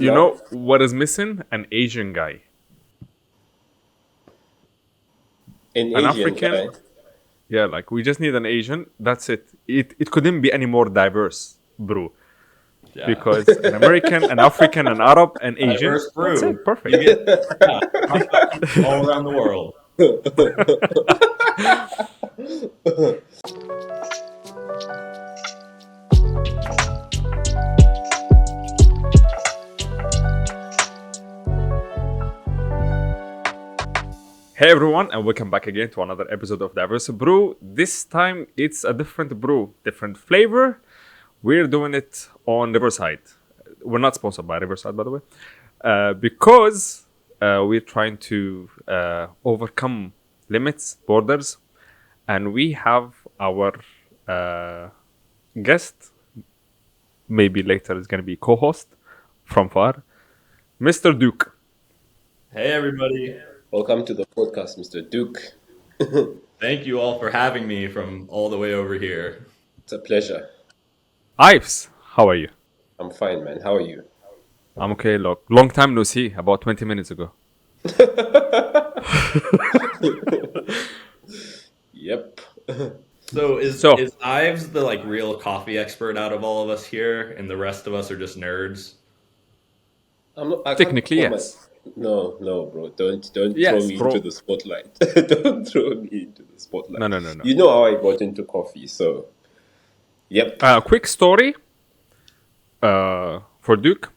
You know what is missing? An Asian guy. An An Asian African. guy. Yeah, like we just need an Asian. That's it. It couldn't be any more diverse, bro. Yeah. Because an American, an African, an Arab, an Asian. Diverse That's brew. it. You Perfect. get talk about people all around the world. Hey everyone, and welcome back again to another episode of Diverse Brew. This time it's a different brew, different flavor. We're doing it on Riverside. We're not sponsored by Riverside, by the way, because we're trying to overcome limits, borders, and we have our guest, maybe later is going to be co-host from far, Mr. Duke. Hey, everybody. Welcome to the podcast, Mr. Duke. Thank you all for having me from all the way over here. It's a pleasure. Ives, how are you? I'm fine, man. How are you? I'm okay. Look, long time no see. About 20 minutes ago. Yep. So is So- is Ives the real coffee expert out of all of us here, and the rest of us are just nerds? I'm not. I can't Technically, call my- yes. No, bro. Don't Yes, throw me bro. into the spotlight. Don't throw me into the spotlight. No. You know how I got into coffee, so yep. Quick story. For Duke,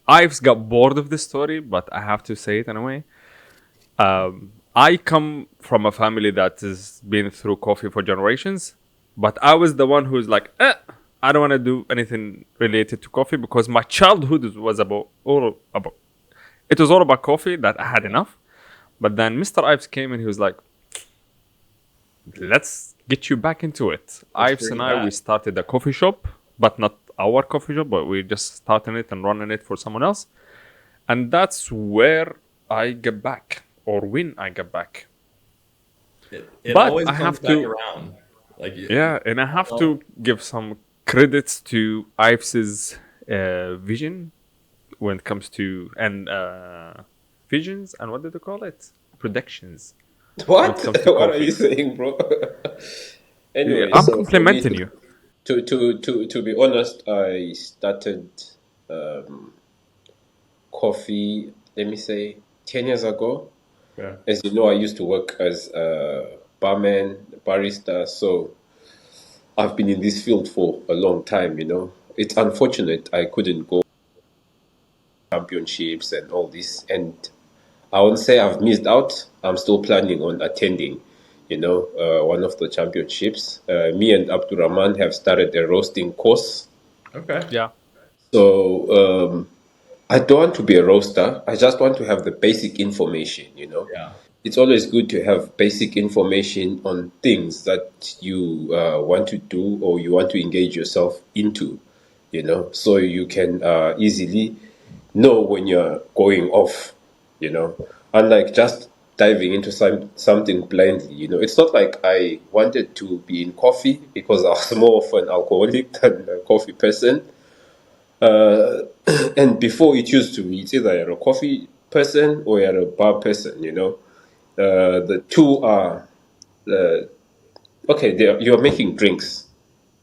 Ives got bored of this story, but I have to say it anyway. I come from a family that has been through coffee for generations, but I was the one who's like, I don't want to do anything related to coffee because my childhood was all about. It was all about coffee that I had enough. But then Mr. Ives came and he was like, let's get you back into it. Ives bring and it I, we back. started a coffee shop, but not our coffee shop, but we just started it and running it for someone else. And that's where I get back, or when I get back. It But always I comes have back to- around. Yeah, and I have to give some credits to Ives's vision when it comes to, and visions, and what did they call it? Predictions. What? it comes to What are coffee. you saying, bro? Anyway, I'm so for complimenting me, you. To be honest, I started coffee. Let me say 10 years ago. Yeah. As you know, I used to work as a barman, barista, so I've been in this field for a long time, you know. It's unfortunate I couldn't go championships and all this, and I won't say I've missed out. I'm still planning on attending, one of the championships. Me and Abdulrahman have started a roasting course. Okay. Yeah. So I don't want to be a roaster. I just want to have the basic information, you know. Yeah. It's always good to have basic information on things that you want to do or you want to engage yourself into, you know, so you can easily know when you're going off, you know, unlike just diving into something blindly, you know. It's not like I wanted to be in coffee because I was more of an alcoholic than a coffee person. And before it used to be, it's either you're a coffee person or you're a bar person, you know. The two are okay. You're making drinks,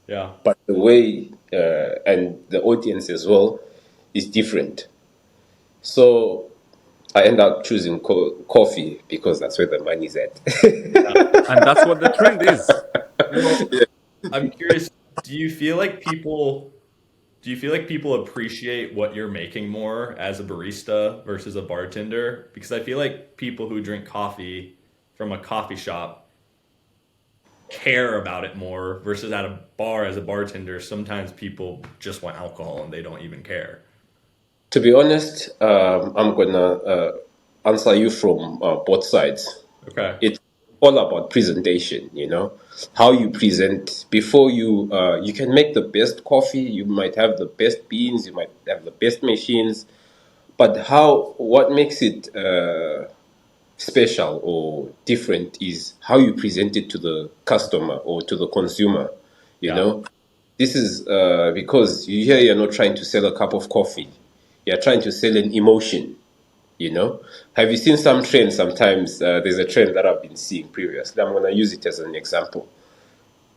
Yeah. but the way and the audience as well is different. So I end up choosing coffee because that's where the money's at. And that's what the trend is. Well, I'm curious, do you feel like people appreciate what you're making more as a barista versus a bartender? Because I feel like people who drink coffee from a coffee shop care about it more versus at a bar as a bartender. Sometimes people just want alcohol and they don't even care. To be honest, I'm gonna answer you from both sides. Okay. It's all about presentation, you know, how you present before you can make the best coffee, you might have the best beans, you might have the best machines, but what makes it special or different is how you present it to the customer or to the consumer, you Yeah. know. This is because you're not trying to sell a cup of coffee. You're trying to sell an emotion, you know. Have you seen some trends sometimes? There's a trend that I've been seeing previously. I'm going to use it as an example.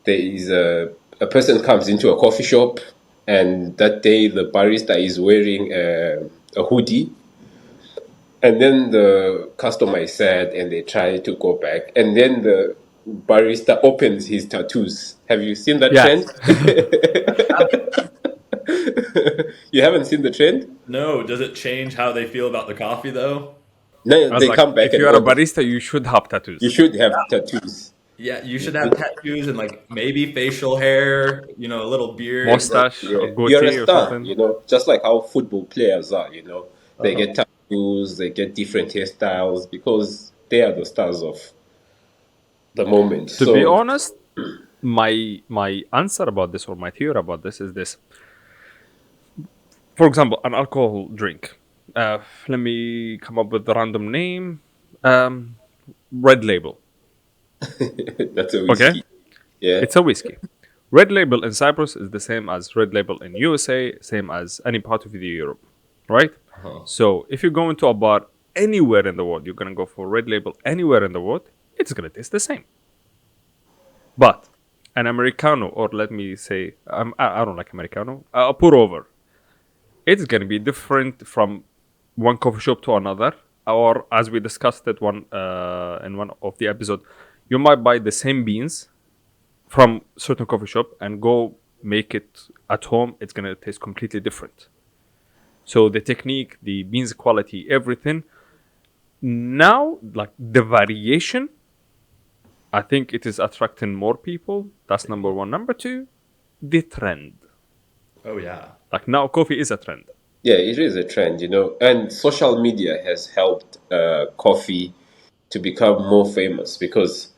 There is a person comes into a coffee shop, and that day the barista is wearing a hoodie, and then the customer is sad and they try to go back, and then the barista opens his tattoos. Have you seen that Yes. trend? You haven't seen the trend? No, does it change how they feel about the coffee though? No, I was they like, come back if and you are a order. barista, you should have You tattoos. should have tattoos. Yeah, you should have tattoos and like maybe facial hair, a little beard. Mustache or Yeah, you're a goatee or star, something. just like how football players are, They Uh-huh. get tattoos, they get different hairstyles because they are the stars of the moment. To be So, honest, my answer about this or my theory about this is this. For example, an alcohol drink. Let me come up with a random name. Um, Red Label. that's a Okay, whiskey. Yeah. it's a whiskey. Red Label in Cyprus is the same as Red Label in USA, same as any part of the Europe, right? Uh-huh. So if you go into a bar anywhere in the world, you're gonna go for Red Label anywhere in the world. It's gonna taste the same. But an Americano, or let me say, I don't like Americano, a pour over, it's going to be different from one coffee shop to another. Or as we discussed it in one of the episode, you might buy the same beans from certain coffee shop and go make it at home. It's going to taste completely different. So the technique, the beans quality, everything. Now, like the variation, I think it is attracting more people. That's number one. Number two, the trend. Oh yeah. Like now, coffee is a trend. Yeah, it is a trend, and social media has helped coffee to become more famous because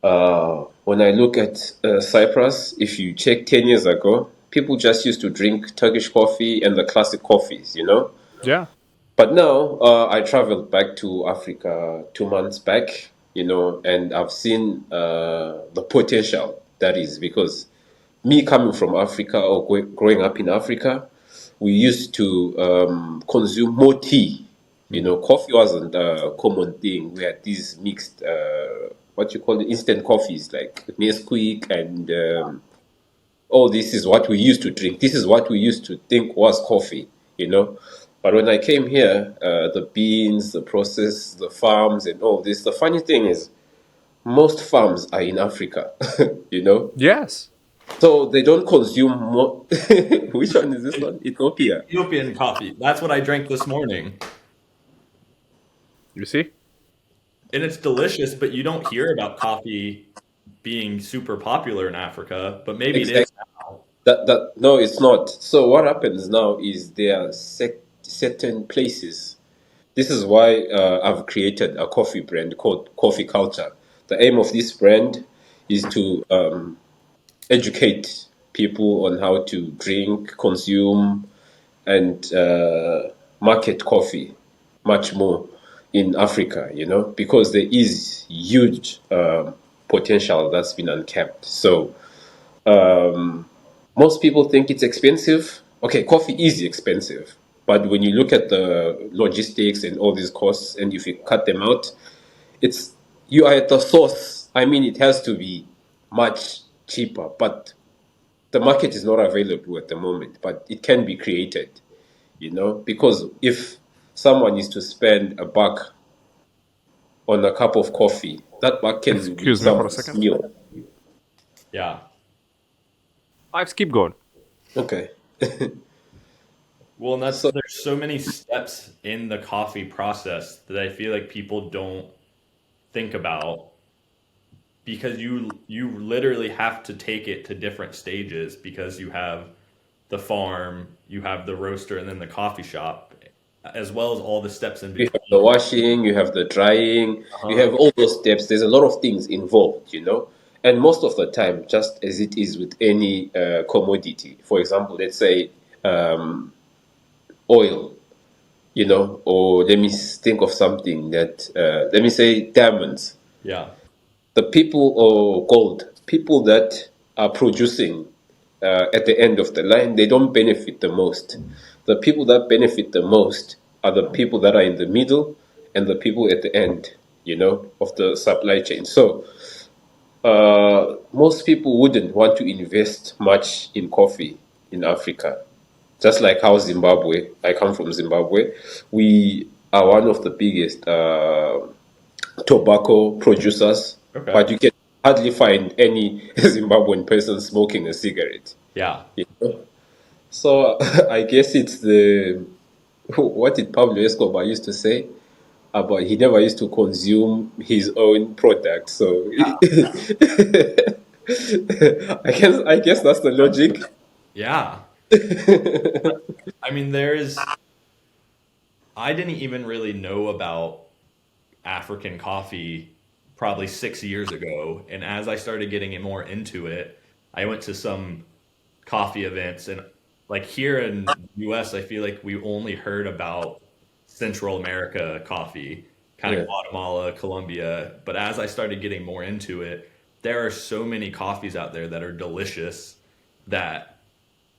when I look at Cyprus, if you check 10 years ago, people just used to drink Turkish coffee and the classic coffees. Yeah. But now I traveled back to Africa 2 months back, and I've seen the potential that is because me coming from Africa or growing up in Africa, we used to consume more tea. Coffee wasn't a common thing. We had these mixed, what you call it, instant coffees like Nesquik and oh, this is what we used to drink. This is what we used to think was coffee. But when I came here, the beans, the process, the farms, and all this, the funny thing is, most farms are in Africa, you know? Yes. So they don't consume more. Which one is this one? Ethiopia. Ethiopian coffee. That's what I drank this morning. You see? And it's delicious, but you don't hear about coffee being super popular in Africa, but maybe it is Exactly. now. No, it's not. So what happens now is there are certain places. This is why I've created a coffee brand called Coffee Culture. The aim of this brand is to educate people on how to drink, consume, and market coffee much more in Africa, because there is huge potential that's been uncapped. So most people think it's expensive. Okay, coffee is expensive. But when you look at the logistics and all these costs, and if you cut them out, it's you are at the source. I mean, it has to be much cheaper, but the market is not available at the moment. But it can be created, because if someone is to spend a buck on a cup of coffee, that buck can be Excuse me for a someone's second. meal. Yeah. Ives, keep going. Okay. Well, and So there's so many steps in the coffee process that I feel like people don't think about because you literally have to take it to different stages because you have the farm, you have the roaster, and then the coffee shop, as well as all the steps in you have between. the washing, you have the drying, you Uh-huh. have all those steps. There's a lot of things involved. And most of the time, just as it is with any commodity, for example, let's say oil, or let me think of something that, let me say diamonds. Yeah. The people, or gold, people that are producing at the end of the line, they don't benefit the most. The people that benefit the most are the people that are in the middle and the people at the end, of the supply chain. So most people wouldn't want to invest much in coffee in Africa. Just like how Zimbabwe, I come from Zimbabwe, we are one of the biggest tobacco producers, Okay. but you can hardly find any Zimbabwean person smoking a cigarette. Yeah. You know? So I guess it's the what did Pablo Escobar used to say about he never used to consume his own product. So Yeah. I guess that's the logic. Yeah. I mean, I didn't even really know about African coffee probably 6 years ago. And as I started getting it more into it, I went to some coffee events. And like here in US, I feel like we only heard about Central America coffee, kind of Yeah, Guatemala, Colombia. But as I started getting more into it, there are so many coffees out there that are delicious that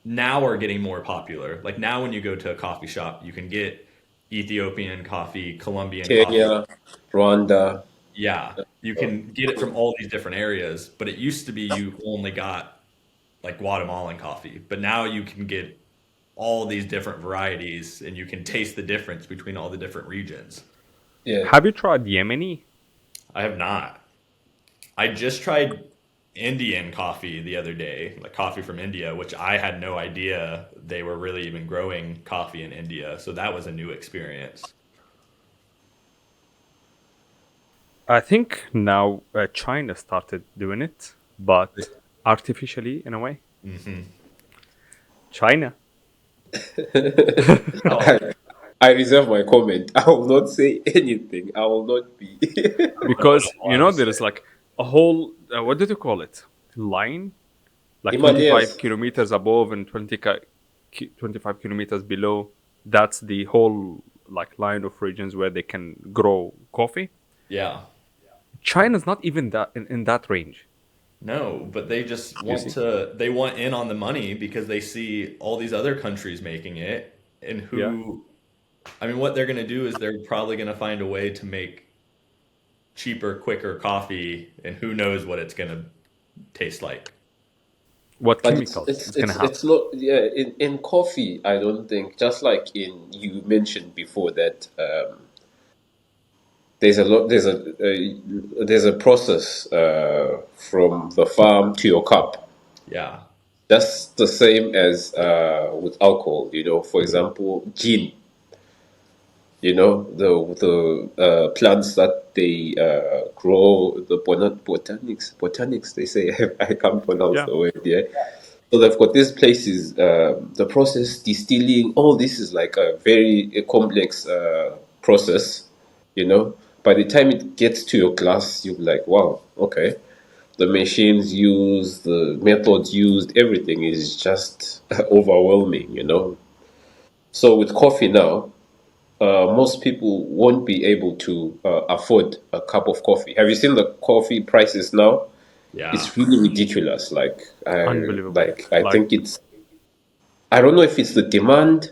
now are getting more popular. Like now, when you go to a coffee shop, you can get Ethiopian coffee, Colombian coffee. Kenya, Rwanda. Yeah, you can get it from all these different areas. But it used to be you only got like Guatemalan coffee, but now you can get all these different varieties and you can taste the difference between all the different regions. Yeah. Have you tried Yemeni? I have not. I just tried Indian coffee the other day, like coffee from India, which I had no idea they were really even growing coffee in India. So that was a new experience. I think now China started doing it, but artificially in a way. Hmm. China. Oh, I reserve my comment. I will not say anything. I will not be. I don't know Because, what to say. there is like a whole, what did you call it? Line? Like 25 Himalayas. kilometers above and 25 kilometers below. That's the whole like line of regions where they can grow coffee. Yeah. China's not even that in that range. No, but they just You want see? they want in on the money because they see all these other countries making it and Yeah. I mean, what they're going to do is they're probably going to find a way to make cheaper, quicker coffee, and who knows what it's going to taste like. What But it's chemicals it's it's gonna it's have? it's not, yeah, in coffee. I don't think, just like in you mentioned before, that there's a process from the farm to your cup. Yeah. That's the same as with alcohol. For example, gin. The plants that they grow, the botanics they say. I can't pronounce Yeah. the word. Yeah. So they've got these places, the process, distilling, all this is like a very complex process, you know. By the time it gets to your glass, you're like, wow, okay. The machines used, the methods used, everything is just overwhelming. So with coffee now, most people won't be able to afford a cup of coffee. Have you seen the coffee prices now? Yeah. It's really ridiculous. Unbelievable. I Like think I don't know if it's the demand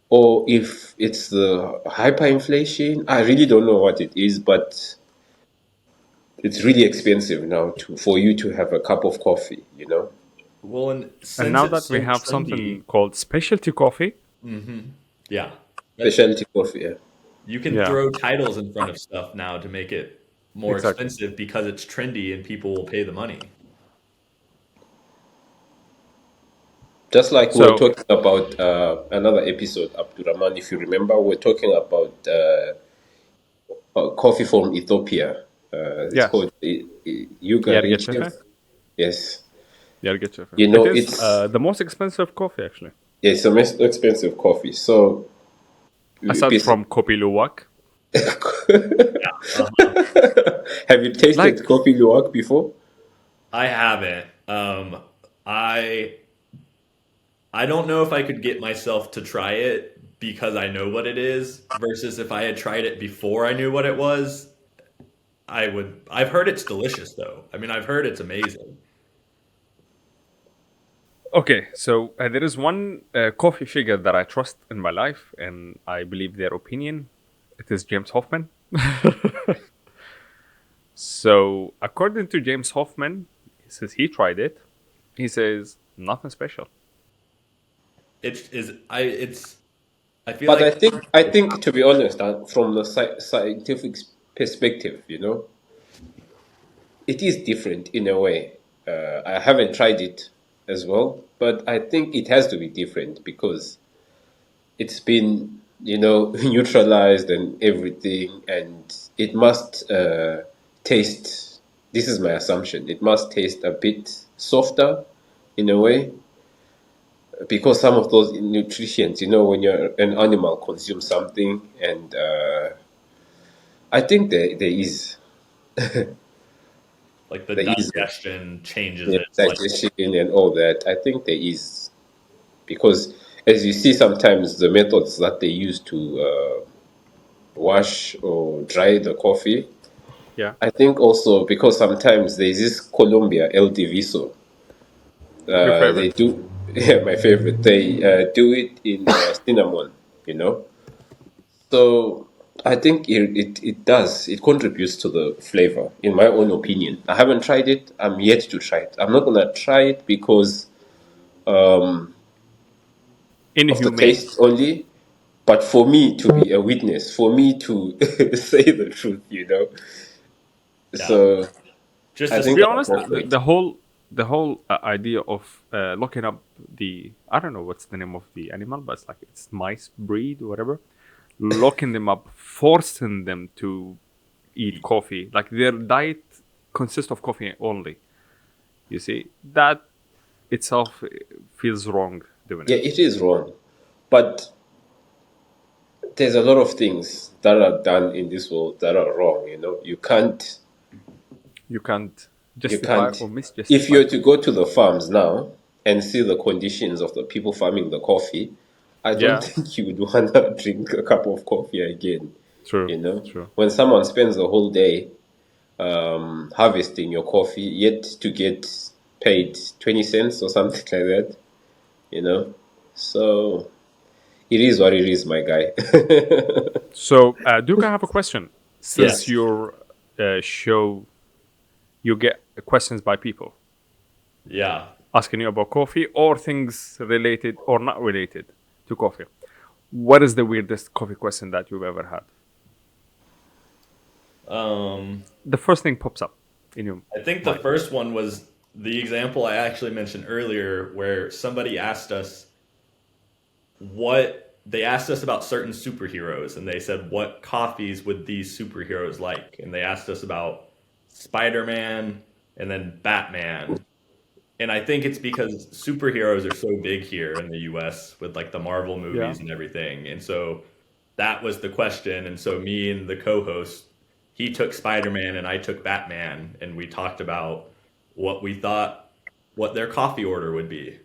or if it's the hyperinflation. I really don't know what it is, but it's really expensive now for you to have a cup of coffee. Well, and and since now it's that we so have trendy, something called specialty coffee. yeah, that Specialty coffee, yeah. you can Yeah, throw titles in front of stuff now to make it more exactly. expensive because it's trendy and people will pay the money. Just like we were So talking about another episode, Abdulrahman, if you remember, we are talking about coffee from Ethiopia. It's yeah, called Yuga Yergechefe. Region. Yes. Yergechefe. You It know, is it's the most expensive coffee actually, it's a most expensive coffee. So, aside basic. from Kopi Luwak. Uh-huh. Have you tasted Like Kopi Luwak before? I haven't. I I don't know if I could get myself to try it because I know what it is versus if I had tried it before I knew what it was, I would. I've heard it's delicious though. I mean, I've heard it's amazing. Okay, so there is one coffee figure that I trust in my life, and I believe their opinion. It is James Hoffman. So, according to James Hoffman, he says he tried it. He says nothing special. It's I feel But like I think to be honest, from the scientific perspective, it is different in a way. I haven't tried it as well, but I think it has to be different because it's been, neutralized and everything, and it must taste. This is my assumption. It must taste a bit softer in a way because some of those nutrients, when you're an animal, consume something, and I think there is like the there is digestion changes it. Like digestion and all that. I think there is because as you see, sometimes the methods that they use to wash or dry the coffee. Yeah, I think also because sometimes there's this Colombia El Diviso. your They favorite. do, yeah, my favorite. They do it in cinnamon, you know. So I think it does. It contributes to the flavor, in my own opinion. I haven't tried it. I'm yet to try it. I'm not gonna try it because of the Inhumane. taste only, but for me to be a witness, for me to say the truth. yeah, So just I to To think be I'll honest, go for it. the whole idea of looking up the, I don't know what's the name of the animal, but it's like it's mice breed or whatever. Locking them up, forcing them to eat coffee, like their diet consists of coffee only. You see that itself feels wrong doing Yeah, it. it is wrong, but there's a lot of things that are done in this world that are wrong. You can't You justify can't. or If misjustify. you're to go to the farms now and see the conditions of the people farming the coffee, I don't Yeah, think you would wanna drink a cup of coffee again. true, You know, true. when someone spends the whole day harvesting your coffee, yet to get paid 20 cents or something like that, you know. So it is what it is, my guy. So, Duke, I have a question. Since yes. your show, you get questions by people Yeah. asking you about coffee or things related or not related to coffee. What is the weirdest coffee question that you've ever had? Um, The first thing pops up in your I think the mind. first one was the example I actually mentioned earlier, where somebody asked us what they asked us about certain superheroes, and they said, "What coffees would these superheroes like?" And they asked us about Spider-Man and then Batman. And I think it's because superheroes are so big here in the US with like the Marvel Yeah. movies and everything. And so that was the question. And so me and the co-host, he took Spider-Man and I took Batman, and we talked about what we thought what their coffee order would be.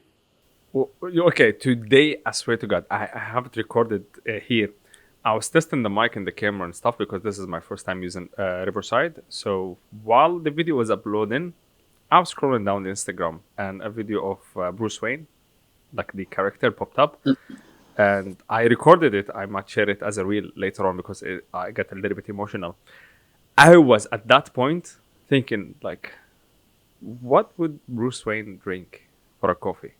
Okay, today, I swear to God, I have it recorded here. I was testing the mic and the camera and stuff because this is my first time using Riverside. So while the video was uploading, I was scrolling down the Instagram and a video of Bruce Wayne, like the character, popped up. And I recorded it. I might share it as a reel later on because I got a little bit emotional. I was at that point thinking, like, what would Bruce Wayne drink for a coffee?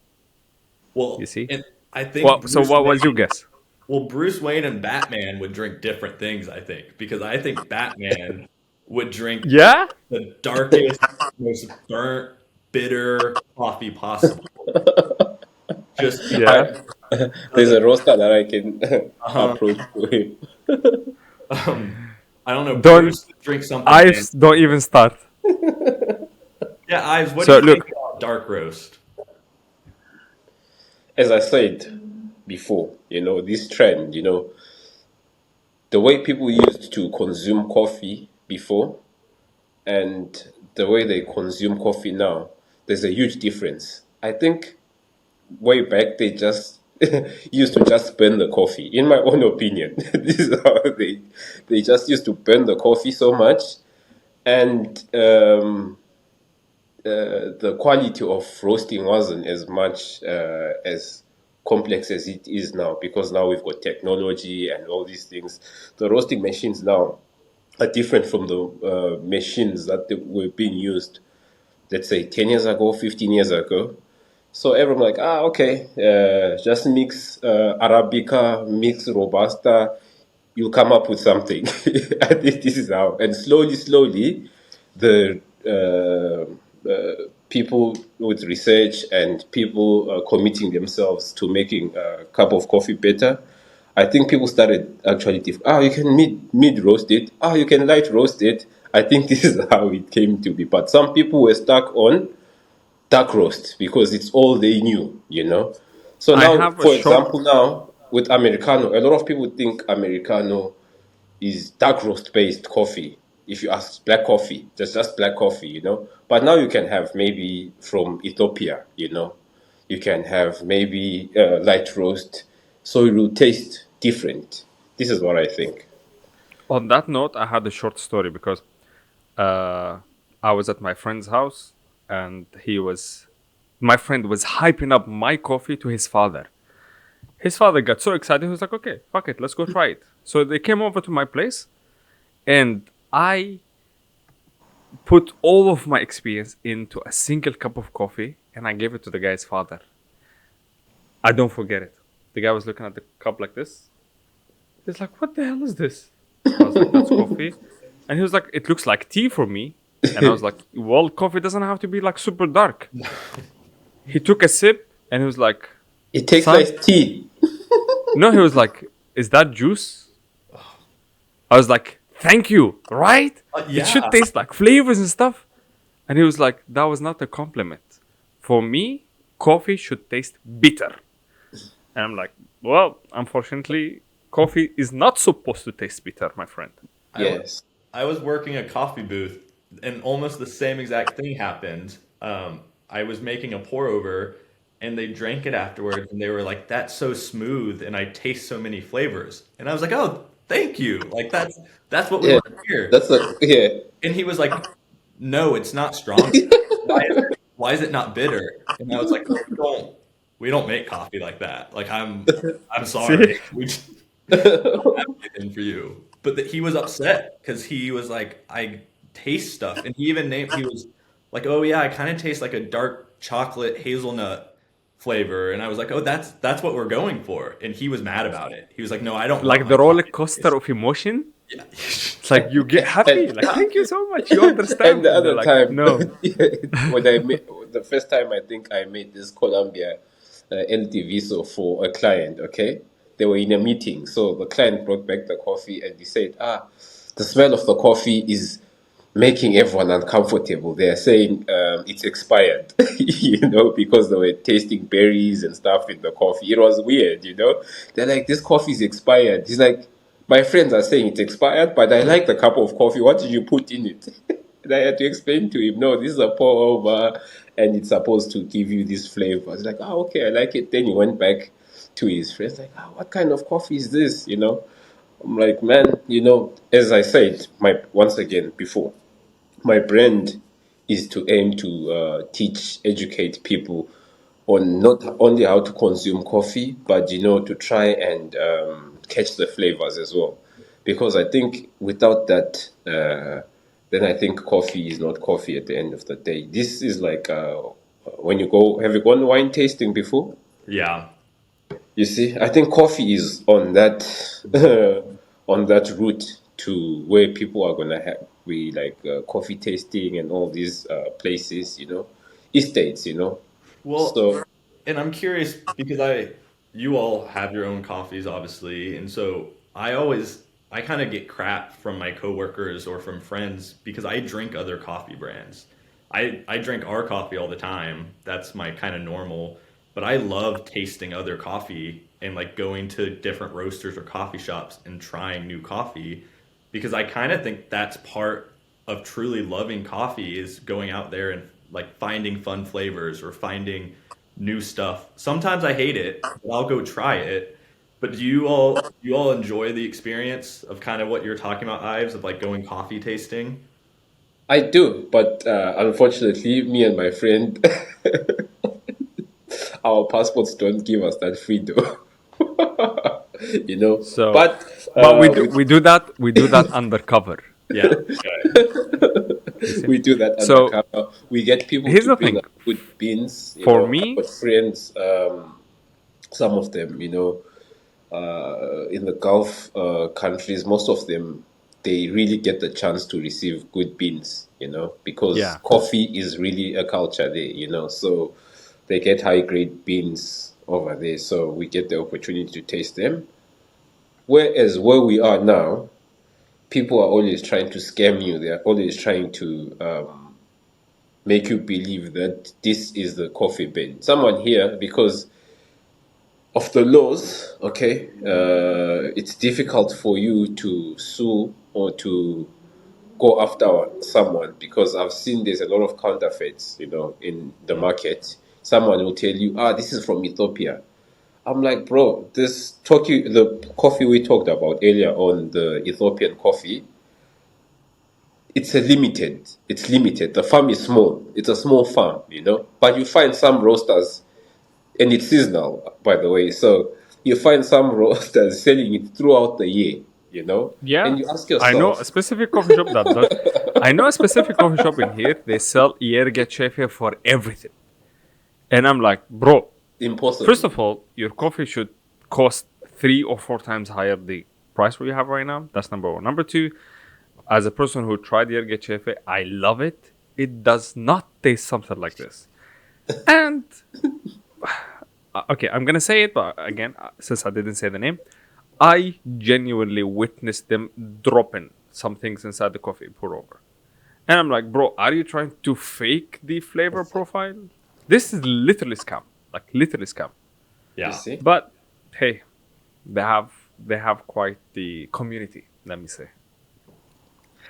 You Well, see? and I think Well, so Bruce what was your Wayne, guess? well, Bruce Wayne and Batman would drink different things, I think, because I think Batman would drink Yeah? the darkest, most burnt, bitter coffee possible. Just because Yeah. I, he there's a doesn't. roster that I can Uh-huh. approach to him. I don't know. Don't, Bruce would drink something fancy. Ives, don't even start. Yeah, Ives, what do So you think look, about dark roast? As I said before, this trend, the way people used to consume coffee before and the way they consume coffee now, there's a huge difference. I think way back they just used to just burn the coffee. In my own opinion, this is how they just used to burn the coffee so much, and the quality of roasting wasn't as much as complex as it is now, because now we've got technology and all these things. The roasting machines now are different from the machines that were being used, let's say, 10 years ago, 15 years ago. So everyone like, okay, just mix Arabica, mix Robusta, you'll come up with something. I think this is how. And slowly, the people with research and people committing themselves to making a cup of coffee better, I think people started actually, you can mid roast it. You can light roast it. I think this is how it came to be. But some people were stuck on dark roast because it's all they knew, you know. So I now, have a for short. example, now with Americano, a lot of people think Americano is dark roast based coffee. If you ask black coffee, there's just black coffee, you know. But now you can have maybe from Ethiopia, you know. You can have maybe light roast, so it will taste different. This is what I think. On that note, I had a short story because uh, I was at my friend's house and my friend was hyping up my coffee to his father. His father got so excited, he was like, okay, fuck it, let's go try it. So they came over to my place and I put all of my experience into a single cup of coffee and I gave it to the guy's father. I don't forget it. The guy was looking at the cup like this. He's like, what the hell is this? I was like, that's coffee. And he was like, it looks like tea for me. And I was like, well, coffee doesn't have to be like super dark. He took a sip and he was like, It tastes son, like tea. no, he was like, is that juice? I was like, thank you, right? It should Yeah. taste like flavors and stuff. And he was like, that was not a compliment. For me, coffee should taste bitter. And I'm like, well, unfortunately, coffee is not supposed to taste bitter, my friend. I was, Yes. I was working a coffee booth, and almost the same exact thing happened. I was making a pour over, and they drank it afterwards, and they were like, "That's so smooth, and I taste so many flavors." And I was like, "Oh, thank you! Like that's what we Yeah. want to hear." That's like, yeah. And he was like, "No, it's not strong. Why is it not bitter?" And I was like, "We don't make coffee like that. Like I'm See? sorry. Anything for you." But that he was upset because he was like, I taste stuff, and he was like, oh yeah, I kind of taste like a dark chocolate hazelnut flavor, and I was like, oh, that's what we're going for, and he was mad about it. He was like, no, I don't want Like my the roller coffee to coaster taste. of emotion. Yeah. It's like you get happy. And, Like, thank you so much. You and understand. the And they're other like, time, no. when I made the first time, I think I made this Columbia LTV so for a client. Okay, they were in a meeting, so the client brought back the coffee, and he said, the smell of the coffee is making everyone uncomfortable. They are saying it's expired, you know, because they were tasting berries and stuff in the coffee. It was weird, you know. They're like, this coffee is expired. He's like, my friends are saying it's expired, but I like the cup of coffee. What did you put in it? And I had to explain to him, no, this is a pour over and it's supposed to give you this flavor. He's like, okay, I like it. Then he went back to his friends, like, what kind of coffee is this, you know? I'm like, man, you know, as I said, once again before, my brand is to aim to teach, educate people on not only how to consume coffee, but you know, to try and catch the flavors as well. Because I think without that, then I think coffee is not coffee at the end of the day. This is like when you go. Have you gone wine tasting before? Yeah. You see, I think coffee is on that on that route to where people are gonna have we like coffee tasting and all these places, you know, estates, you know. Well, So and I'm curious because you all have your own coffees, obviously, and so I kind of get crap from my coworkers or from friends because I drink other coffee brands. I drink our coffee all the time. That's my kind of normal, but I love tasting other coffee and like going to different roasters or coffee shops and trying new coffee because I kind of think that's part of truly loving coffee is going out there and like finding fun flavors or finding new stuff. Sometimes I hate it, but I'll go try it. But do you all enjoy the experience of kind of what you're talking about, Ives, of like going coffee tasting? I do, but unfortunately, me and my friend, our passports don't give us that freedom. You know, So, but but with we do that undercover. Yeah. You see. we do that So undercover. We get people here's to the bring thing. us good beans. You For know, I've me, got friends, some of them, in the Gulf countries, most of them, they really get the chance to receive good beans, because yeah, coffee is really a culture there, so they get high grade beans over there. So we get the opportunity to taste them. Whereas where we are now, people are always trying to scam you. They're always trying to make you believe that this is the coffee bean. Someone here, because of the laws, okay, it's difficult for you to sue or to go after someone, because I've seen there's a lot of counterfeits, in the market. Someone will tell you, this is from Ethiopia. I'm like, bro, the coffee we talked about earlier on, the Ethiopian coffee, it's limited. The farm is small. It's a small farm, but you find some roasters, and it's seasonal, by the way. So you find some roasters selling it throughout the year, yeah. and you ask I know yourself, a specific coffee shop that does. I know a specific coffee shop in here. They sell yerga chefe for everything, and I'm like, bro. First impossible. of all, your coffee should cost 3 or 4 times higher the price we have right now. That's number one. Number two, as a person who tried yerga chefe, I love it. It does not taste something like this. And okay, I'm gonna say it, but again, since I didn't say the name, I genuinely witnessed them dropping some things inside the coffee pour over, and I'm like, bro, are you trying to fake the flavor profile? This is literally scam, like literally scam. You Yeah. see? But hey, they have quite the community. Let me say,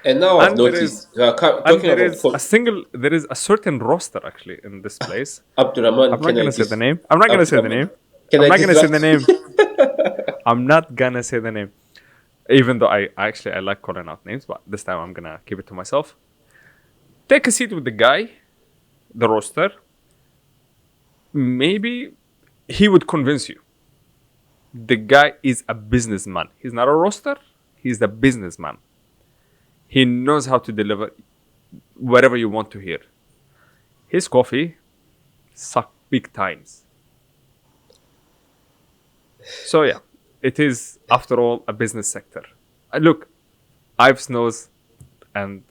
And now I've and there is noticed, and talking there about is there is a certain roster actually in this place. I'm Abdurrahman, not gonna say the name. I'm not gonna say the Abdurrahman, name. can I'm I not gonna say the distract you? name. I'm not gonna say the name, even though I like calling out names, but this time I'm gonna keep it to myself. Take a seat with the guy, the roaster. Maybe he would convince you. The guy is a businessman. He's not a roaster. He's a businessman. He knows how to deliver whatever you want to hear. His coffee suck big times. So yeah, it is after all a business sector. Look, Ives knows, and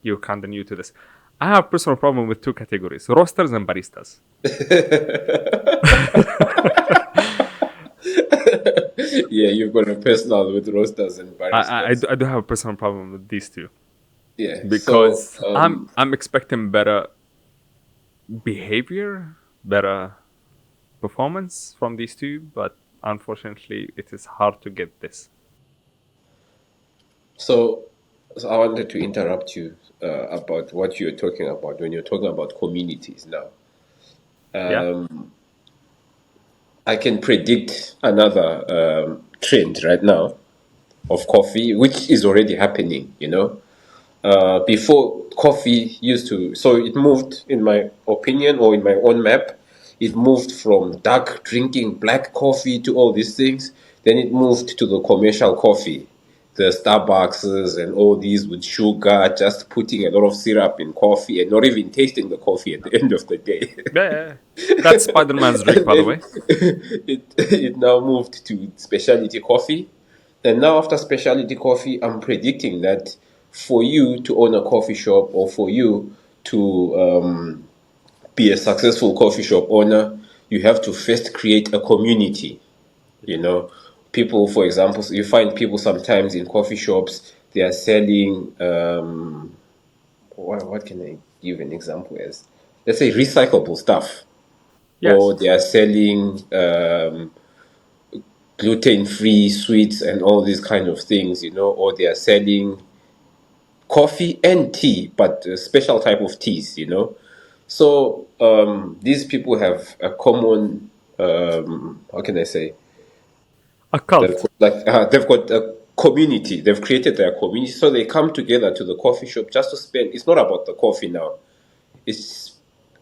you're kind of new to this. I have personal problem with two categories: roasters and baristas. Yeah, you've got a personal with roasters and baristas. I do have a personal problem with these two Yeah, so because I'm expecting better behavior, better performance from these two, but unfortunately, it is hard to get this. so so I wanted to interrupt you about what you're talking about when you're talking about communities now. Yeah. I can predict another trend right now of coffee, which is already happening, before coffee used to, so it moved, in my opinion or in my own map, it moved from dark drinking black coffee to all these things. Then it moved to the commercial coffee, the Starbucks and all these with sugar, just putting a lot of syrup in coffee and not even tasting the coffee at the end of the day. Yeah, yeah, yeah. That's Spider Man's drink, And by the then way. it now moved to specialty coffee. And now after specialty coffee, I'm predicting that for you to own a coffee shop, or for you to be a successful coffee shop owner, you have to first create a community. You know, people, for example, you find people sometimes in coffee shops, they are selling, what can I give an example as? Let's say recyclable stuff, or Yes. they are selling gluten-free sweets and all these kind of things, or they are selling coffee and tea, but a special type of teas. So these people have a common, how can I say? A cult. They've got community. They've created their community, so they come together to the coffee shop just to spend. It's not about the coffee now. It's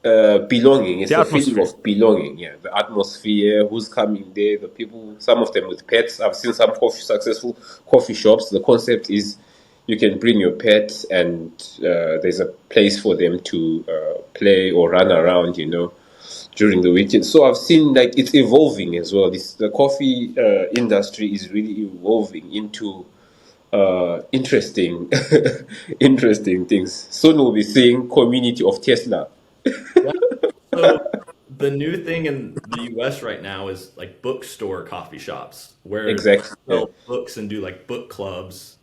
belonging. It's The the feeling atmosphere. of belonging. Yeah, the atmosphere. Who's coming there? The people. Some of them with pets. I've seen some successful coffee shops. The concept is you can bring your pets, and there's a place for them to play or run around. During the weekend. So I've seen like it's evolving as well. The coffee industry is really evolving into interesting, interesting things. Soon we'll be seeing community of Tesla. Yeah. So the new thing in the US right now is like bookstore coffee shops where they Exactly. Yeah. sell books and do like book clubs,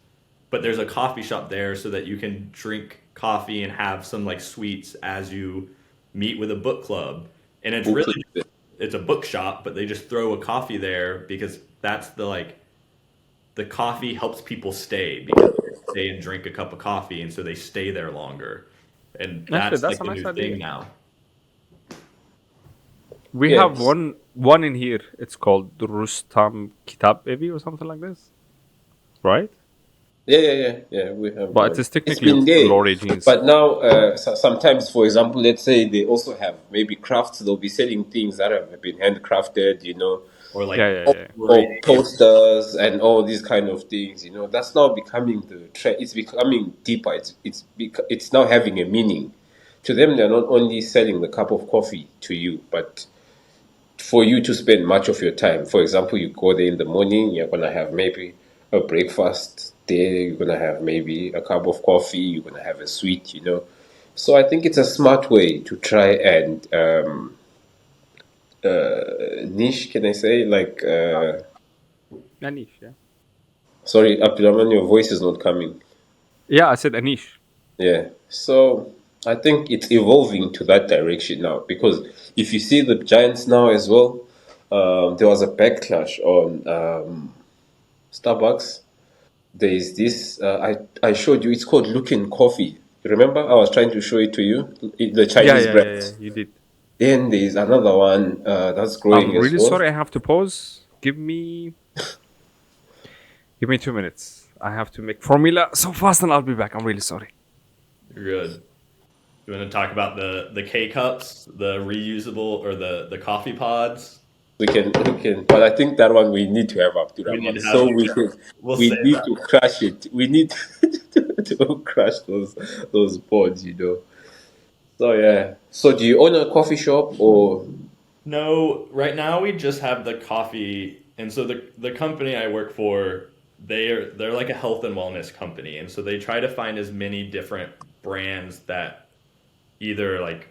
but there's a coffee shop there so that you can drink coffee and have some like sweets as you meet with a book club. And it's Book really club. it's a bookshop, but they just throw a coffee there because that's the coffee helps people stay because they stay and drink a cup of coffee and so they stay there longer. And Actually, that's that's like a the nice new thing idea. now. We have Yes. one in here. It's called Rustam Kitab Evi or something like this, right? Yeah. We have But it one. is It's technically been there, Lorry jeans. but now sometimes, for example, let's say they also have maybe crafts. They'll be selling things that have been handcrafted. Or Yeah, like yeah, yeah. Or Flurry. posters and all these kind of things. That's now becoming the trend. It's becoming deeper. It's now having a meaning. To them, they're not only selling the cup of coffee to you, but for you to spend much of your time. For example, you go there in the morning, you're gonna have maybe a breakfast there, you're gonna have maybe a cup of coffee, you're gonna have a sweet. So I think it's a smart way to try and niche, can I say? Like, Anish, yeah. sorry, Abdulrahman, your voice is not coming. Yeah, I said Anish. Yeah. So I think it's evolving to that direction now because if you see the Giants now as well, there was a backlash on Starbucks. There is this I showed you. It's called Looking Coffee. You remember? I was trying to show it to you. The Yeah, Chinese yeah, yeah, brand. yeah. You did. Then there is another one that's I'm growing as really well. sorry. I have to pause. Give me 2 minutes. I have to make formula so fast, and I'll be back. I'm really sorry. You're good. You want to talk about the K cups, the reusable or the coffee pods? But I think that one we need to have We need Abdurrahman. to have So you. We'll we save need that. to crash it. We need to crash those pods. So yeah. So do you own a coffee shop or No, right now we just have the coffee, and so the company I work for, they're like a health and wellness company, and so they try to find as many different brands that either like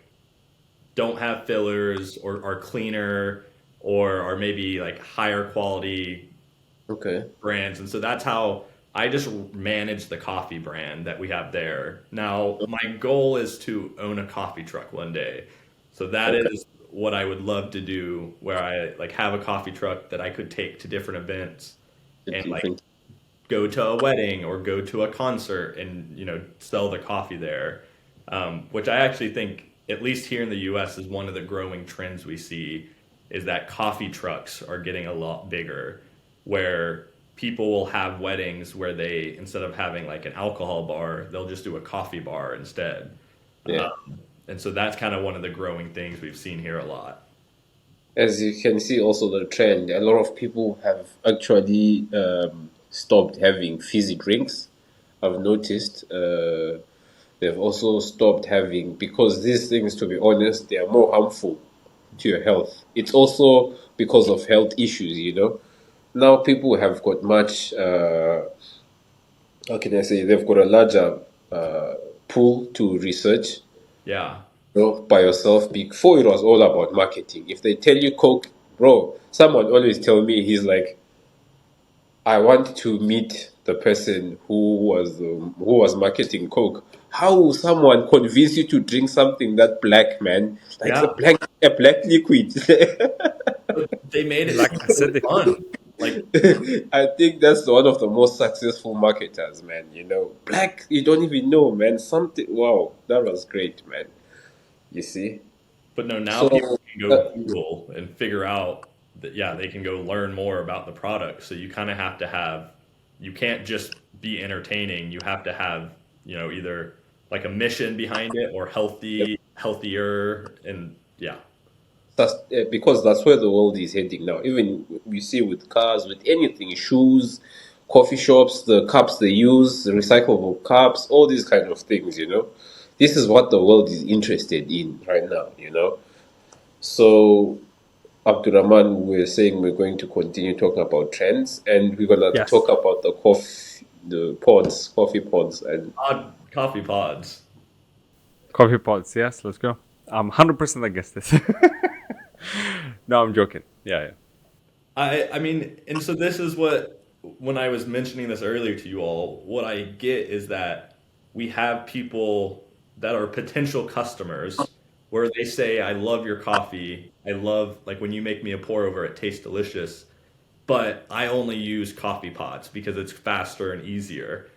don't have fillers or are cleaner or are maybe like higher quality okay? brands. And so that's how I just manage the coffee brand that we have there. Now, my goal is to own a coffee truck one day. So that Okay. is what I would love to do where I like have a coffee truck that I could take to different events and like Different. go to a wedding or go to a concert and sell the coffee there, which I actually think at least here in the U.S. is one of the growing trends we see is that coffee trucks are getting a lot bigger, where people will have weddings where they instead of having like an alcohol bar, they'll just do a coffee bar instead, Yeah. and so that's kind of one of the growing things we've seen here a lot. As you can see, also the trend, a lot of people have actually stopped having fizzy drinks. I've noticed they've also stopped having because these things, to be honest, they are more harmful to your health. It's also because of health issues. Now people have got much. How can I say? They've got a larger pool to research Yeah, by yourself. Before it was all about marketing. If they tell you Coke, bro, someone always tell me he's like, I want to meet the person who was marketing Coke. How will someone convince you to drink something that black, man? Like yeah. a black liquid. But they made it Like seem really acidic. fun. Like, I think that's one of the most successful marketers, man. Black, you don't even know, man. Something, wow, that was great, man. You see? but no, now people So, can go uh, Google and figure out that, yeah, they can go learn more about the product. So you kind of have to have you can't just be entertaining. You have to have, either like a mission behind it or Yep. healthier, and yeah. Because that's where the world is heading now. Even we see with cars, with anything, shoes, coffee shops, the cups they use, the recyclable cups, all these kind of things, This is what the world is interested in right now. So, Abdulrahman, we're saying we're going to continue talking about trends, and we're gonna talk Yes. about coffee pods, and Coffee pods. Coffee pods. Yes, let's go. I'm 100% against this. No, I'm joking. Yeah, yeah. I mean, and so this is what, when I was mentioning this earlier to you all, what I get is that we have people that are potential customers where they say, I love your coffee. I love, like, when you make me a pour over, it tastes delicious, but I only use coffee pods because it's faster and easier.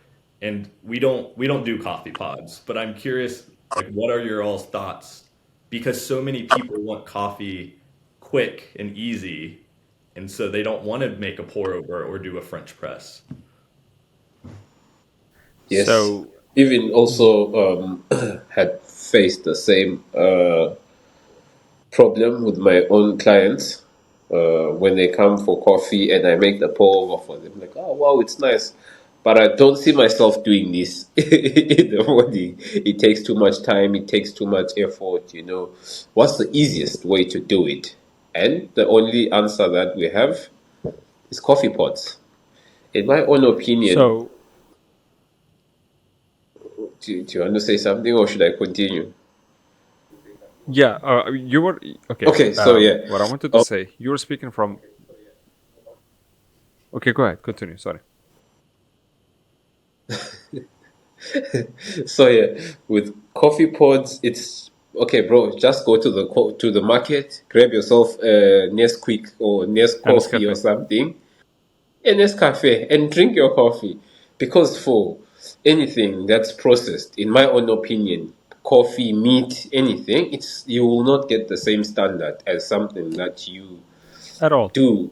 And we don't do coffee pods, but I'm curious, like, what are your all's thoughts? Because so many people want coffee quick and easy, and so they don't want to make a pour over or do a French press. yes, So, even also had faced the same problem with my own clients when they come for coffee and I make the pour over for them. Like, oh wow, it's nice, but I don't see myself doing this in the morning. It takes too much time. It takes too much effort. What's the easiest way to do it? And the only answer that we have is coffee pots. In my own opinion, so do you want to say something or should I continue? yeah, you were okay. Okay, so yeah. What I wanted to say, you were speaking from. Okay, go ahead. Continue. Sorry. So yeah, with coffee pods, it's okay, bro. Just go to the market, grab yourself a Nesquik or And it's Nescoffee or cafe. something, a Nescafe, and drink your coffee. Because for anything that's processed, in my own opinion, coffee, meat, anything, you will not get the same standard as something that you At all. do,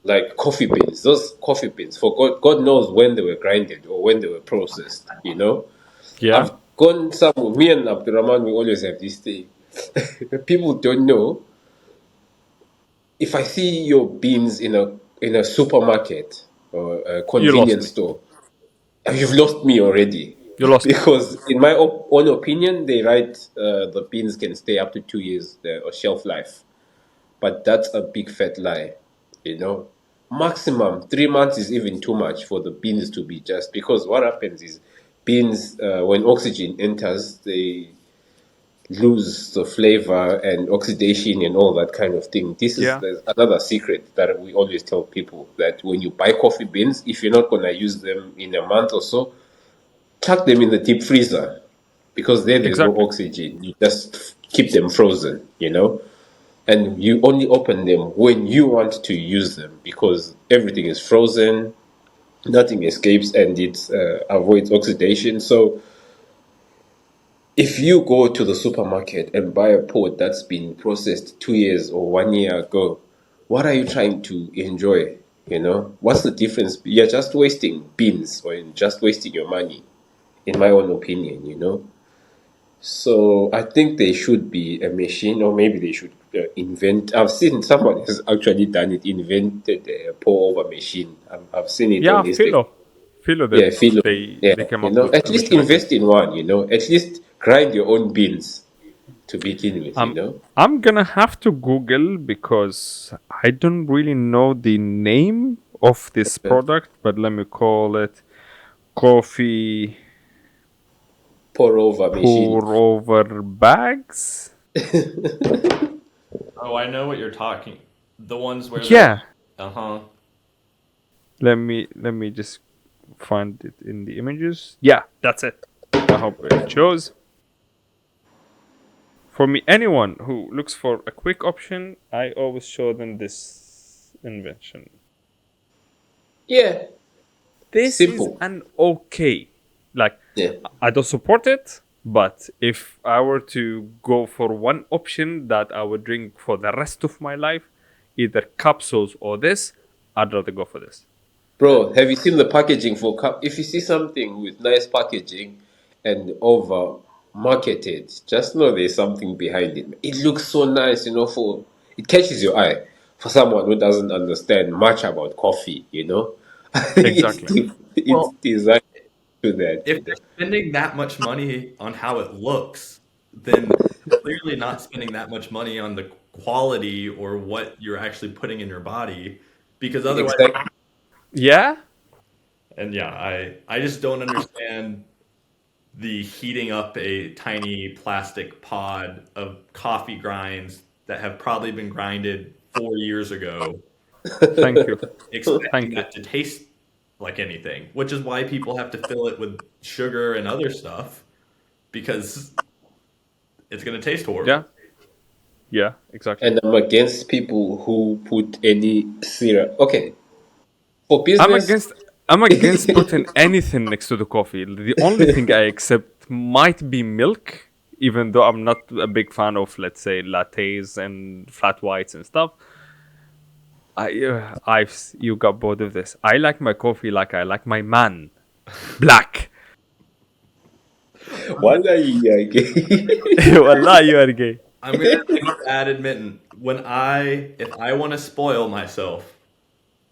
like coffee beans. Those coffee beans, for God knows when they were grinded or when they were processed. Yeah. I've gone some, me and Abdulrahman, we always have this thing. People don't know. If I see your beans in a supermarket or a You lost convenience me. store, you've lost me already. You lost me. Because in my own opinion, they write the beans can stay up to 2 years or shelf life. But that's a big fat lie, you know. Maximum 3 months is even too much for the beans to be just, because what happens is beans, when oxygen enters, they lose the flavor and oxidation and all that kind of thing. Yeah. There's another secret that we always tell people, that when you buy coffee beans, if you're not going to use them in a month or so, chuck them in the deep freezer, because there's no Exactly. oxygen. You just keep them frozen. And you only open them when you want to use them, because everything is frozen, nothing escapes, and it avoids oxidation. So if you go to the supermarket and buy a pot that's been processed 2 years or 1 year ago, what are you trying to enjoy? What's the difference? You're just wasting beans, or you're just wasting your money, in my own opinion. So I think they should be a machine, or maybe they should invent. I've seen someone has actually done it, invented a pour over machine. I've seen it Yeah, on Instagram. Philo, Yeah, Philo. Yeah, they came up with at a least mission like invest this. in one. At least grind your own beans to begin with. I'm gonna have to Google because I don't really know the name of this Uh, product, but let me call it coffee Pour over machine. pour over bags. Oh, I know what you're talking. The ones where the Yeah. uh-huh. Let me just find it in the images. Yeah, that's it. I hope it shows. For me, anyone who looks for a quick option, I always show them this invention. Yeah, This is simple. an okay. Like, Yeah, I don't support it, but if I were to go for one option that I would drink for the rest of my life, either capsules or this, I'd rather go for this. Bro, have you seen the packaging for cup? If you see something with nice packaging and over marketed, just know there's something behind it. It looks so nice, for it catches your eye for someone who doesn't understand much about coffee. I think Exactly. it's Well, designed to that. if they're spending that much money on how it looks, then clearly not spending that much money on the quality or what you're actually putting in your body, because otherwise, Exactly. Yeah. and yeah, I just don't understand the heating up a tiny plastic pod of coffee grinds that have probably been grinded 4 years ago, Thank you. expecting Thank you. that to taste like anything, which is why people have to fill it with sugar and other stuff because it's going to taste Yeah. horrible. Yeah. Exactly. And I'm against people who put any syrup. Okay, for I'm business, against. I'm against putting anything next to the coffee. The only thing I accept might be milk, even though I'm not a big fan of, let's say, lattes and flat whites and stuff. Ives, you got bored of this. I like my coffee like I like my man, black. wallahi, again. Wallah, you are gay. I'm going to make a bad admitting. If I want to spoil myself,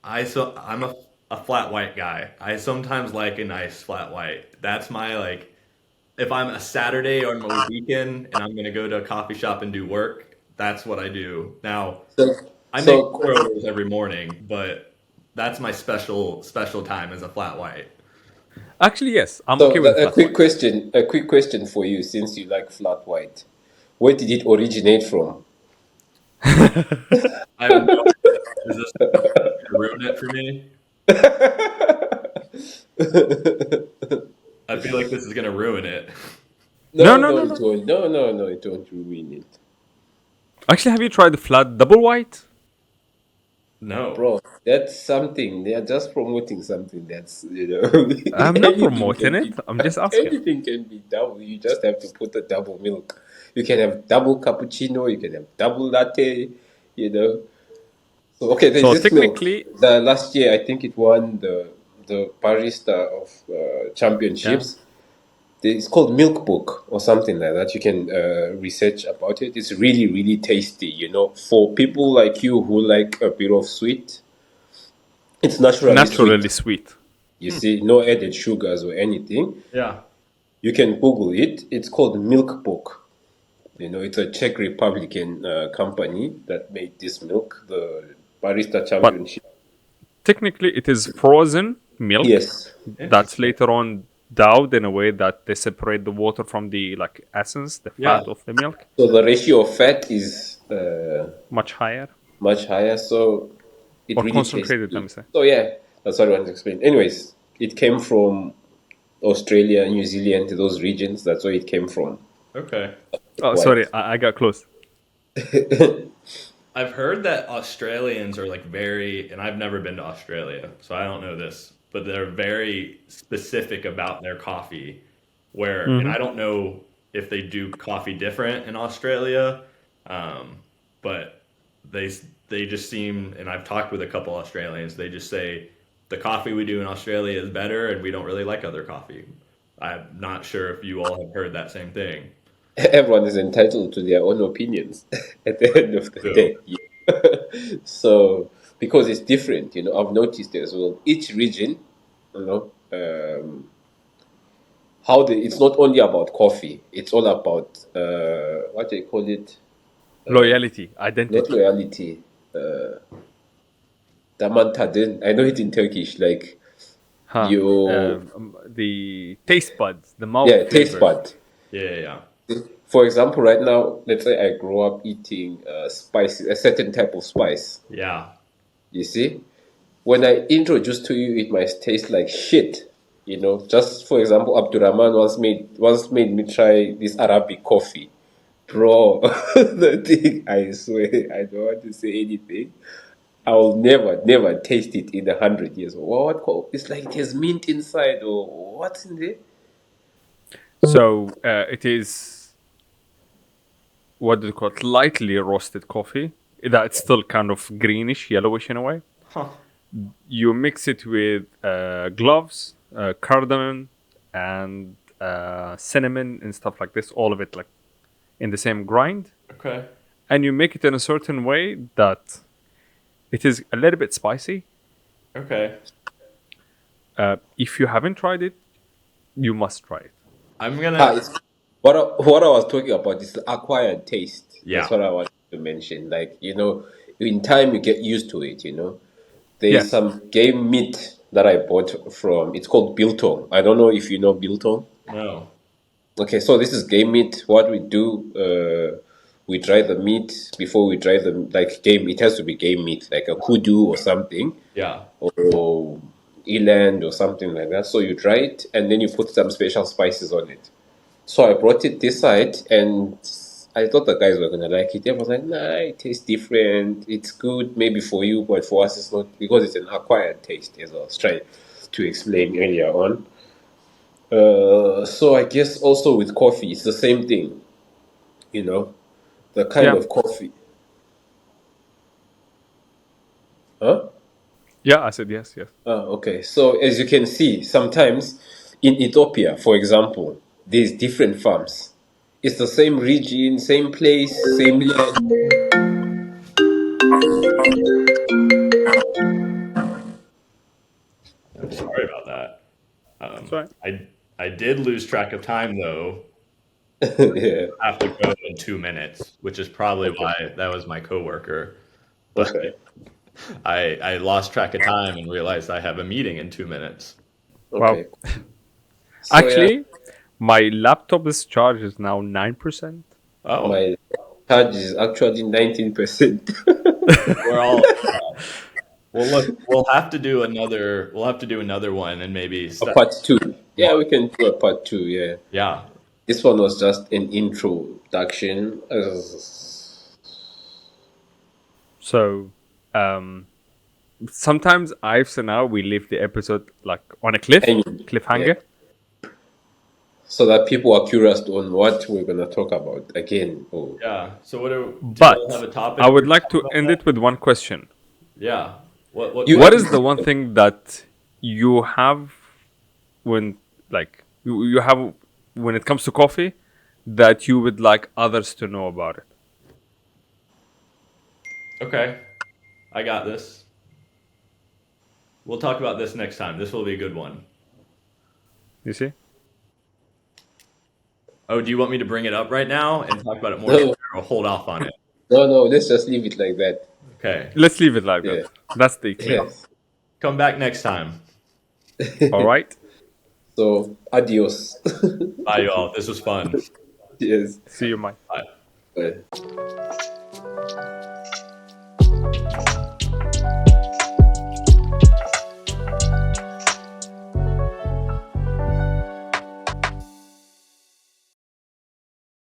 I'm a flat white guy. I sometimes like a nice flat white. That's my like. If I'm a Saturday or a weekend and I'm gonna go to a coffee shop and do work, that's what I do. Now so, I make so pour overs every morning, but that's my special time as a flat white. Actually, yes, I'm okay So with the a flat quick white. question, a quick question for you, since you like flat white. Where did it originate from? I have no idea. Is this gonna ruin it for me? I feel like this is gonna ruin it. No, No, no, no, no, it no. won't. No, no, no, it won't ruin it, Actually, have you tried the flat double white? No. bro. That's something. They are just promoting something. That's I'm not anything promoting can it. be I'm just asking. anything can be double. You just have to put a double milk. You can have double cappuccino. You can have double latte. You know. So okay, there's So this milk. technically, The last year, I think it won the Barista of yeah. championships. It's called Milk Book or something like that. You can research about it. It's really really tasty. For people like you who like a bit of sweet, it's naturally Naturally sweet. sweet. You see, no added sugars or anything. Yeah. You can Google it. It's called Milk Book. It's a Czech Republican company that made this milk, the Barista But Championship. technically, it is frozen milk Yes. that's Interesting. later on dowed in a way that they separate the water from the like essence, the Yeah. fat of the milk, So the ratio of fat is much higher much higher, so it or really tastes concentrated. Let good. me say. So yeah, that's what I want to explain. Anyways, it came from Australia, New Zealand, those regions. That's where it came from. Okay. Oh, sorry, White. I got close. I've heard that Australians are like very, and I've never been to Australia, so I don't know this, but they're very specific about their coffee. And Hmm. I don't know if they do coffee different in Australia, um, but they they just seem, and I've talked with a couple Australians, they just say the coffee we do in Australia is better, and we don't really like other coffee. I'm not sure if you all have heard that same thing. Everyone is entitled to their own opinions at the end of the So, day. So, because it's different, I've noticed as well. Each region, you know, it's not only about coffee. It's all about what they call it, Loyalty, not identity. loyalty. Daman tadin. I know it in Turkish, like Huh. you, The taste buds, the mouth yeah, taste flavors. bud. yeah, yeah, yeah. For example, right now, let's say I grow up eating spices, a certain type of spice. Yeah. You see, when I introduce to you, it might taste like shit. Just for example, Abdulrahman once made me try this Arabic coffee. Bro, the thing, I swear, I don't want to say anything. I will never, never taste it in 100 years. It's like there's mint inside, or what's in there? So it is what do you call it? Lightly roasted coffee. That's still kind of greenish, yellowish in a way. Huh. You mix it with gloves, cardamom, and cinnamon and stuff like this. All of it like in the same grind, Okay. and you make it in a certain way that it is a little bit spicy. Okay. If you haven't tried it, you must try it. I'm Ah, gonna. it's, what I was talking about is the acquired taste. Yeah. That's what I wanted to mention. Like, in time you get used to it, There's Yes. some game meat that I bought from, it's called biltong. I don't know if you know biltong. No. Okay, so this is game meat. What we do, we dry the meat before we dry the, like game, it has to be game meat, like a kudu or something, Yeah. or eland or something like that. So you dry it and then you put some special spices on it. So I brought it this side and I thought the guys were gonna like it. Everyone was like, nah, it tastes different. It's good maybe for you, but for us it's not because it's an acquired taste, as I was trying to explain earlier on. So I guess also with coffee, it's the same thing, the kind Yeah. of coffee. Huh? Yeah, I said yes, yes. Okay. So as you can see, sometimes in Ethiopia, for example, there's different farms. It's the same region, same place, same land. Sorry about that. That's right. I did lose track of time though. Yeah. I have to go in 2 minutes, which is probably Okay. why that was my coworker. But Okay. I lost track of time and realized I have a meeting in 2 minutes. Wow. Okay. So yeah, Actually, my laptop's charge is now 9%. Oh, my charge is actually 19%. we're all. Well, look, we'll have to do another. We'll have to do another one, and maybe. A part two. Yeah, we can do a part two. Yeah. Yeah, This one was just an introduction. So, sometimes Ives and I we leave the episode like on a cliffhanger. Yeah, so that people are curious on what we're gonna talk about again. Oh, yeah. So what do you all have But a topic? I would to like talk to about end that? it with one question. Yeah. What you What question? is the one thing that you have when like you have when it comes to coffee that you would like others to know about it? Okay, I got this. We'll talk about this next time. This will be a good one. You see? Oh, do you want me to bring it up right now and talk about it more No, or hold off on it? no. Let's just leave it like that. Okay. Let's leave it like that. Yeah. That's the clear. Yes. Come back next time. All right. So adios. Bye, y'all. This was fun. Yes. See you, Mike. Bye. Bye.